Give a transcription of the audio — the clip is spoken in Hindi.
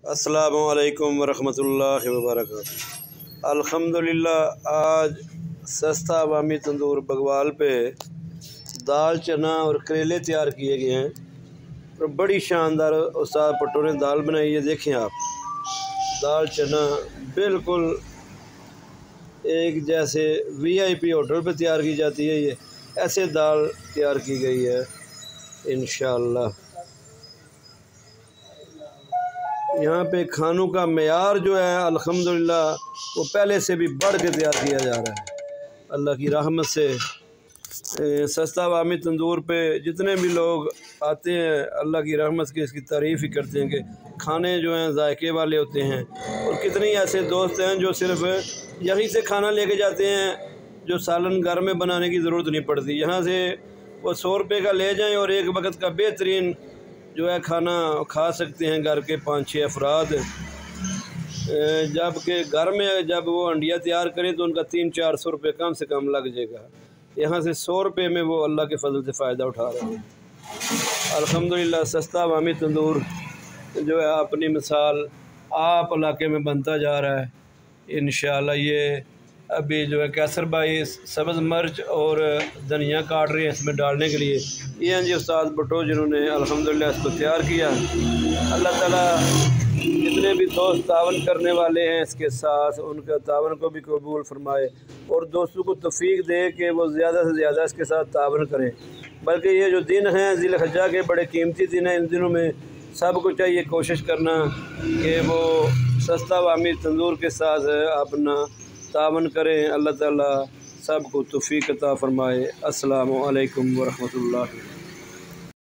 अस्सलामु अलैकुम वरहमतुल्लाहि वबरकातुहू। अल्हम्दुलिल्लाह आज सस्ता अवामी तंदूर बगवाल पे दाल चना और करेले तैयार किए गए हैं और बड़ी शानदार उस्ताद पट्टो ने दाल बनाई है। देखें आप, दाल चना बिल्कुल एक जैसे वीआईपी होटल पे तैयार की जाती है, ये ऐसे दाल तैयार की गई है। इंशाअल्लाह यहाँ पे खानों का मेयार जो है अल्हम्दुलिल्लाह वो पहले से भी बढ़ के तैयार किया जा रहा है। अल्लाह की रहमत से सस्ता अवामी तंदूर पे जितने भी लोग आते हैं अल्लाह की रहमत की इसकी तारीफ़ ही करते हैं कि खाने जो हैं जायके वाले होते हैं। और कितने ऐसे दोस्त हैं जो सिर्फ यहीं से खाना लेके जाते हैं, जो सालन घर में बनाने की ज़रूरत नहीं पड़ती। यहाँ से वो 100 रुपये का ले जाएँ और एक वक्त का बेहतरीन जो है खाना खा सकते हैं घर के 5-6 अफराद। जबकि घर में जब वो अंडिया तैयार करें तो उनका 300-400 रुपये कम से कम लग जाएगा। यहाँ से 100 रुपये में वो अल्लाह के फजल से फ़ायदा उठा रहे हैं। अल्हम्दुलिल्लाह सस्ता अवामी तंदूर जो है अपनी मिसाल आप इलाके में बनता जा रहा है। इंशाअल्लाह ये अभी जो है कैसर भाई सब्ज़ मिर्च और धनिया काट रहे हैं इसमें डालने के लिए। ये हैं जी उस्ताद भुट्टो जिन्होंने अल्हम्दुलिल्लाह इसको तैयार किया। अल्लाह ताला जितने भी दोस्त तावन करने वाले हैं इसके साथ उनके तावन को भी कबूल फरमाए और दोस्तों को तौफीक दे कि वो ज़्यादा से ज़्यादा इसके साथ तावन करें। बल्कि ये जो दिन हैं ज़िलहज्जा के बड़े कीमती दिन हैं, इन दिनों में सबको चाहिए कोशिश करना कि वो सस्ता अवामी तंदूर के साथ अपना तावन करें। अल्लाह ताला सबको तौफीक अता फरमाए। अस्सलामु अलैकुम वरहमतुल्लाह।